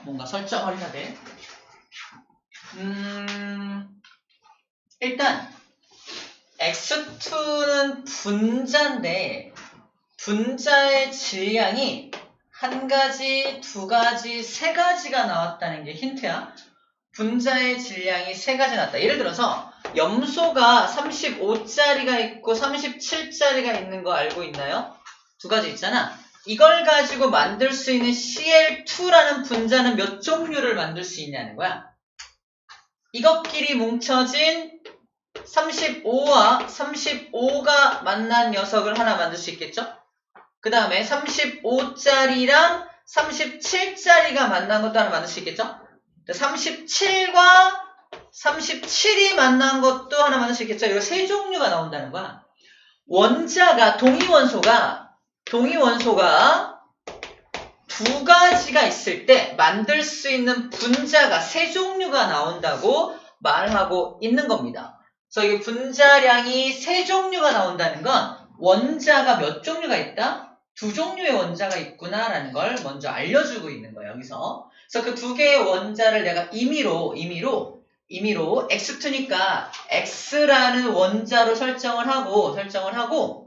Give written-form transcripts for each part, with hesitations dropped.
뭔가 설정을 해야 돼. 일단 x2는 분자인데 분자의 질량이 한 가지, 두 가지, 세 가지가 나왔다는 게 힌트야. 분자의 질량이 세 가지 나왔다. 예를 들어서 염소가 35짜리가 있고 37짜리가 있는 거 알고 있나요? 두 가지 있잖아. 이걸 가지고 만들 수 있는 Cl2라는 분자는 몇 종류를 만들 수 있냐는 거야. 이것끼리 뭉쳐진 35와 35가 만난 녀석을 하나 만들 수 있겠죠? 그 다음에 35짜리랑 37짜리가 만난 것도 하나 만들 수 있겠죠? 37과 37이 만난 것도 하나 만들 수 있겠죠? 이거 세 종류가 나온다는 거야. 원자가, 동위원소가 두 가지가 있을 때 만들 수 있는 분자가 세 종류가 나온다고 말하고 있는 겁니다. 그래서 이 분자량이 세 종류가 나온다는 건 원자가 몇 종류가 있다? 두 종류의 원자가 있구나라는 걸 먼저 알려주고 있는 거예요, 여기서. 그래서 그 두 개의 원자를 내가 임의로 x2니까 x라는 원자로 설정을 하고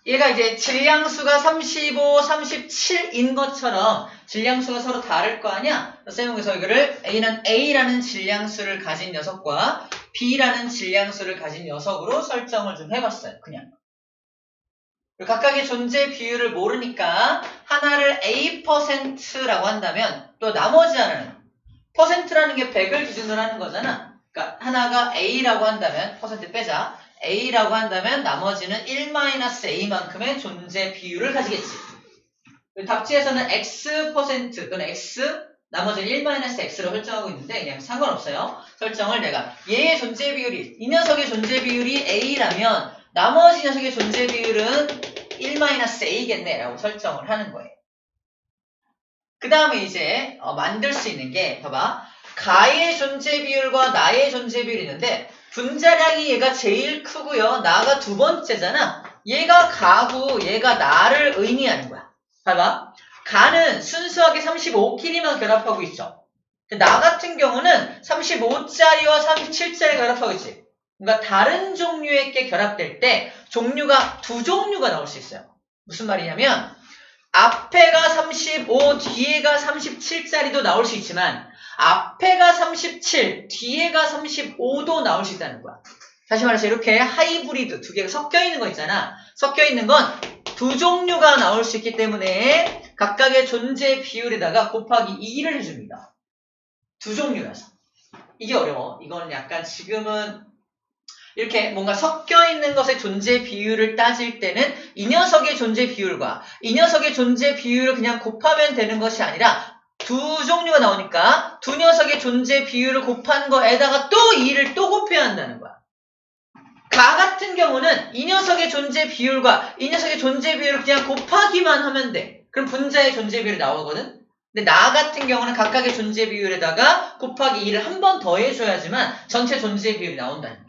얘가 이제 질량수가 35, 37인 것처럼 질량수가 서로 다를 거 아니야? 쌤은 그래서 이거를 A라는 질량수를 가진 녀석과 B라는 질량수를 가진 녀석으로 설정을 좀 해봤어요. 그냥. 각각의 존재 비율을 모르니까 하나를 A%라고 한다면 또 나머지 하나는 퍼센트라는 게 100을 기준으로 하는 거잖아. 그러니까 하나가 A라고 한다면 퍼센트 빼자. A라고 한다면 나머지는 1-A만큼의 존재 비율을 가지겠지. 답지에서는 X% 또는 X 나머지는 1-X로 설정하고 있는데 그냥 상관없어요. 설정을 내가 얘의 존재 비율이 이 녀석의 존재 비율이 A라면 나머지 녀석의 존재 비율은 1-A겠네 라고 설정을 하는 거예요. 그 다음에 이제 만들 수 있는 게 봐봐. 가의 존재 비율과 나의 존재 비율이 있는데 분자량이 얘가 제일 크고요. 나가 두 번째잖아. 얘가 가고 얘가 나를 의미하는 거야. 봐봐. 가는 순수하게 35kg만 결합하고 있죠. 나 같은 경우는 35짜리와 37짜리 결합하고 있지. 그러니까 다른 종류의 게 결합될 때 종류가 두 종류가 나올 수 있어요. 무슨 말이냐면 앞에가 35, 뒤에가 37짜리도 나올 수 있지만 앞에가 37, 뒤에가 35도 나올 수 있다는 거야. 다시 말해서 이렇게 하이브리드 두 개가 섞여 있는 거 있잖아. 섞여 있는 건 두 종류가 나올 수 있기 때문에 각각의 존재 비율에다가 곱하기 2를 해줍니다. 두 종류라서. 이게 어려워. 이거는 약간 지금은 이렇게 뭔가 섞여 있는 것의 존재 비율을 따질 때는 이 녀석의 존재 비율과 이 녀석의 존재 비율을 그냥 곱하면 되는 것이 아니라 두 종류가 나오니까 두 녀석의 존재 비율을 곱한 거에다가 또 2를 또 곱해야 한다는 거야. 가 같은 경우는 이 녀석의 존재 비율과 이 녀석의 존재 비율을 그냥 곱하기만 하면 돼. 그럼 분자의 존재 비율이 나오거든. 근데 나 같은 경우는 각각의 존재 비율에다가 곱하기 2를 한 번 더 해줘야지만 전체 존재 비율이 나온다는 거야.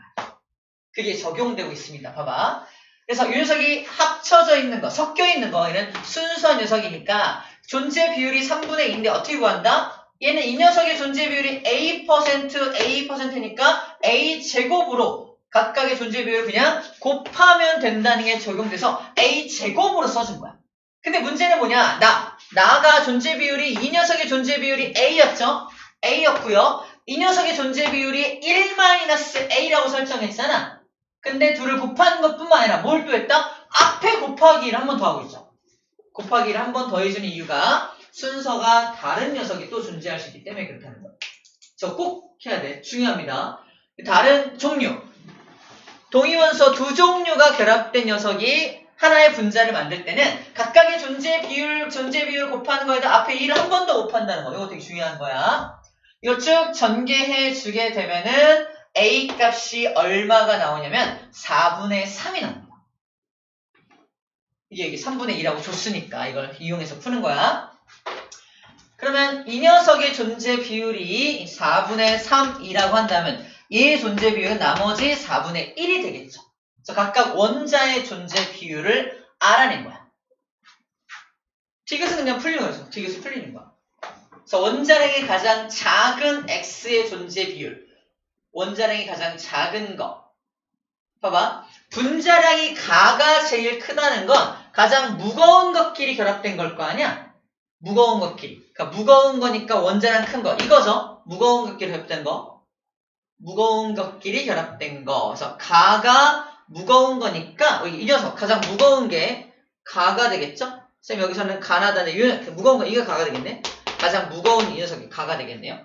그게 적용되고 있습니다. 봐봐. 그래서 이 녀석이 합쳐져 있는 거, 섞여 있는 거, 얘는 순수한 녀석이니까 존재 비율이 3분의 2인데 어떻게 구한다? 얘는 이 녀석의 존재 비율이 A%니까 A제곱으로 각각의 존재 비율을 그냥 곱하면 된다는 게 적용돼서 A제곱으로 써준 거야. 근데 문제는 뭐냐? 나가 존재 비율이 이 녀석의 존재 비율이 A였죠? A였고요. 이 녀석의 존재 비율이 1-A라고 설정했잖아. 근데 둘을 곱하는 것뿐만 아니라 뭘 또 했다? 앞에 곱하기 1을 한 번 더 하고 있죠. 곱하기 1을 한 번 더 해주는 이유가 순서가 다른 녀석이 또 존재할 수 있기 때문에 그렇다는 거예요. 저 꼭 해야 돼. 중요합니다. 다른 종류. 동위원소 두 종류가 결합된 녀석이 하나의 분자를 만들 때는 각각의 존재 비율 곱하는 거에다 앞에 1을 한 번 더 곱한다는 거. 이거 되게 중요한 거야. 이거 쭉 전개해 주게 되면은 A 값이 얼마가 나오냐면 4분의 3이 나옵니다. 이게 3분의 2라고 줬으니까 이걸 이용해서 푸는 거야. 그러면 이 녀석의 존재 비율이 4분의 3이라고 한다면 얘의 존재 비율은 나머지 4분의 1이 되겠죠. 그래서 각각 원자의 존재 비율을 알아낸 거야. 디귿은 그냥 풀리는 거죠. 디귿이 풀리는 거야. 그래서 원자량이 가장 작은 x의 존재 비율. 원자량이 가장 작은 거. 봐봐. 분자량이 가가 제일 크다는 건 가장 무거운 것끼리 결합된 걸 거 아니야? 무거운 것끼리. 그러니까 무거운 거니까 원자량 큰 거. 이거죠? 무거운 것끼리 결합된 거. 무거운 것끼리 결합된 거. 그래서 가가 무거운 거니까 이 녀석 가장 무거운 게 가가 되겠죠? 쌤 여기서는 가나다네. 무거운 거 이거 가가 되겠네. 가장 무거운 이 녀석이 가가 되겠네요.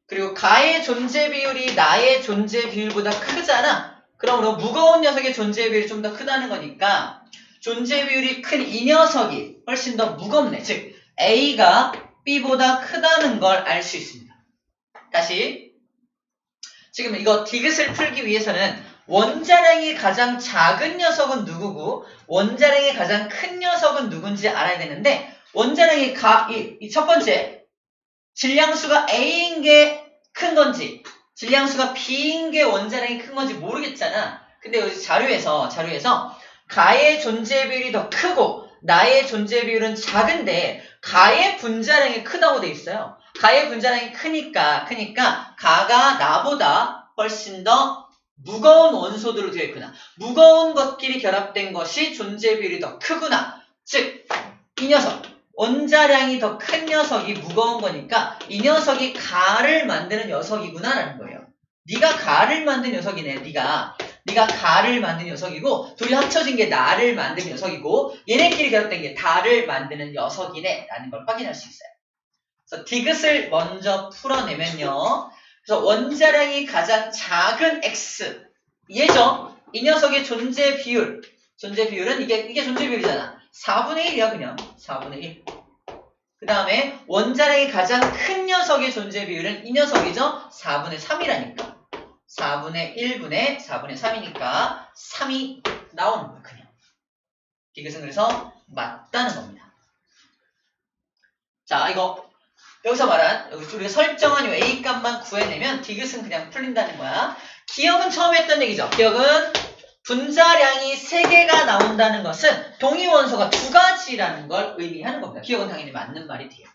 그리고 가의 존재 비율이 나의 존재 비율보다 크잖아. 그러므로 무거운 녀석의 존재 비율이 좀 더 크다는 거니까 존재 비율이 큰 이 녀석이 훨씬 더 무겁네. 즉 A가 B보다 크다는 걸 알 수 있습니다. 다시 지금 이거 디귿을 풀기 위해서는 원자량이 가장 작은 녀석은 누구고 원자량이 가장 큰 녀석은 누군지 알아야 되는데 원자량이 이 첫 번째 질량수가 A인 게 큰 건지 질량수가 B인 게 원자량이 큰 건지 모르겠잖아. 근데 여기 자료에서 가의 존재 비율이 더 크고 나의 존재 비율은 작은데 가의 분자량이 크다고 돼 있어요. 가의 분자량이 크니까 가가 나보다 훨씬 더 무거운 원소들로 되어 있구나. 무거운 것끼리 결합된 것이 존재 비율이 더 크구나. 즉 이 녀석 원자량이 더 큰 녀석이 무거운 거니까 이 녀석이 가를 만드는 녀석이구나 라는 거예요. 네가 가를 만든 녀석이네. 네가 가를 만든 녀석이고 둘이 합쳐진 게 나를 만든 녀석이고 얘네끼리 결합된 게 다를 만드는 녀석이네 라는 걸 확인할 수 있어요. 그래서 디귿을 먼저 풀어내면요. 그래서 원자량이 가장 작은 x 얘죠. 이 녀석의 존재 비율은 이게 존재 비율이잖아. 4분의 1이야 그냥 4분의 1. 그 다음에 원자량이 가장 큰 녀석의 존재 비율은 이 녀석이죠. 4분의 3이라니까. 4분의 1분의 4분의 3이니까 3이 나오는 거야 그냥. 디귿은 그래서 맞다는 겁니다. 자 이거 여기서 말한 우리가 설정한 이 A값만 구해내면 디귿은 그냥 풀린다는 거야. 기억은 처음에 했던 얘기죠. 기억은 분자량이 3개가 나온다는 것은 동위원소가 2가지라는 걸 의미하는 겁니다. 기억은 당연히 맞는 말이 돼요.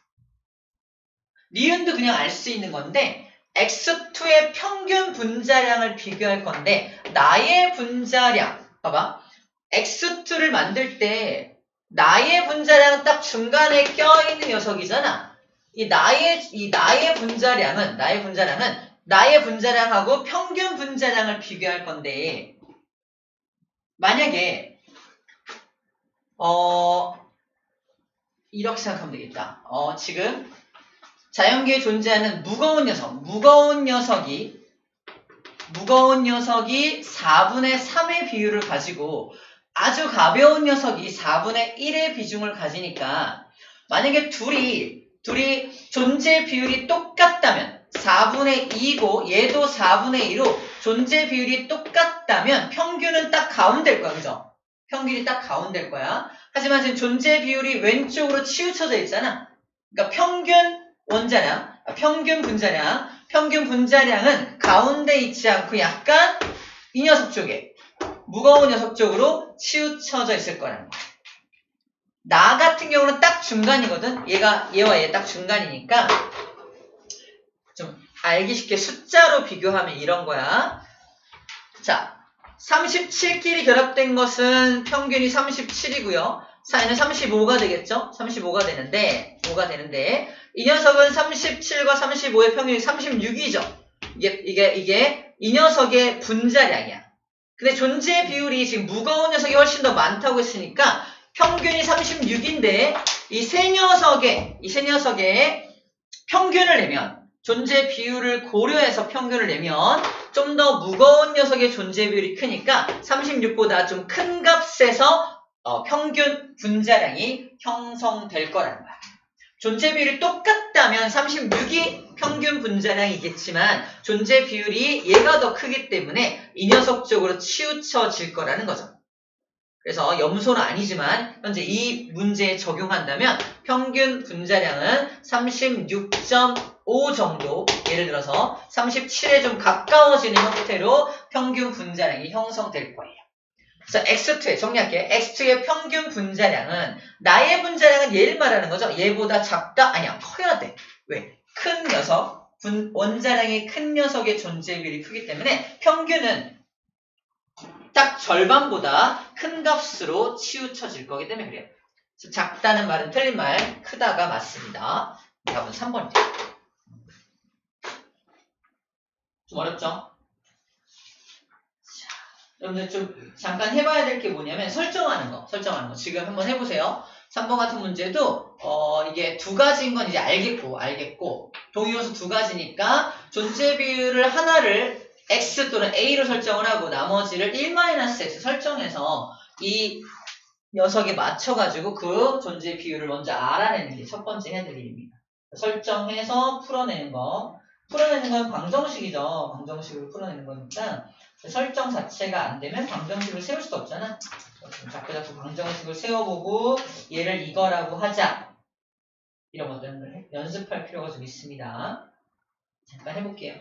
니은도 그냥 알 수 있는 건데 X2의 평균 분자량을 비교할 건데 나의 분자량 봐봐. X2를 만들 때 나의 분자량은 딱 중간에 껴있는 녀석이잖아. 나의 분자량은 나의 분자량하고 평균 분자량을 비교할 건데 만약에 이렇게 생각하면 되겠다. 지금 자연계에 존재하는 무거운 녀석이 4분의 3의 비율을 가지고 아주 가벼운 녀석이 4분의 1의 비중을 가지니까 만약에 둘이 존재 비율이 똑같다면 4분의 2고 얘도 4분의 2로 존재 비율이 똑같다면 평균은 딱 가운데일 거야. 그죠? 평균이 딱 가운데일 거야. 하지만 지금 존재 비율이 왼쪽으로 치우쳐져 있잖아. 그러니까 평균 분자량은 가운데 있지 않고 약간 이 녀석 쪽에 무거운 녀석 쪽으로 치우쳐져 있을 거라는 거야. 나 같은 경우는 딱 중간이거든. 얘와 얘 딱 중간이니까 좀 알기 쉽게 숫자로 비교하면 이런 거야. 자, 37끼리 결합된 것은 평균이 37이고요. 사이는 35가 되겠죠? 35가 되는데 이 녀석은 37과 35의 평균이 36이죠. 이게 이 녀석의 분자량이야. 근데 존재 비율이 지금 무거운 녀석이 훨씬 더 많다고 했으니까 평균이 36인데 이 세 녀석의 평균을 내면 존재 비율을 고려해서 평균을 내면 좀 더 무거운 녀석의 존재 비율이 크니까 36보다 좀 큰 값에서 평균 분자량이 형성될 거라는 거야. 존재 비율이 똑같다면 36이 평균 분자량이겠지만 존재 비율이 얘가 더 크기 때문에 이 녀석 쪽으로 치우쳐질 거라는 거죠. 그래서 염소는 아니지만 현재 이 문제에 적용한다면 평균 분자량은 36.5 정도, 예를 들어서 37에 좀 가까워지는 형태로 평균 분자량이 형성될 거예요. 그래서 x2의 정리할게. x2의 평균 분자량은 나의 분자량은 얘를 말하는 거죠. 얘보다 작다? 아니야. 커야 돼. 왜? 큰 녀석, 원자량이 큰 녀석의 존재 비율이 크기 때문에 평균은 딱 절반보다 큰 값으로 치우쳐질 거기 때문에 그래요. 작다는 말은 틀린 말, 크다가 맞습니다. 답은 3번입니다. 좀 어렵죠? 여러분들 좀 잠깐 해봐야 될 게 뭐냐면 설정하는 거. 지금 한번 해보세요. 3번 같은 문제도 이게 두 가지인 건 이제 알겠고 동위요소 두 가지니까 존재 비율을 하나를 x 또는 a로 설정을 하고 나머지를 1-x 설정해서 이 녀석에 맞춰가지고 그 존재 비율을 먼저 알아내는 게 첫 번째 해야 될 일입니다. 설정해서 풀어내는 거. 풀어내는 건 방정식이죠. 방정식으로 풀어내는 거니까 설정 자체가 안 되면 방정식을 세울 수도 없잖아. 자꾸 방정식을 세워보고 얘를 이거라고 하자. 이런 것들을 연습할 필요가 좀 있습니다. 잠깐 해볼게요.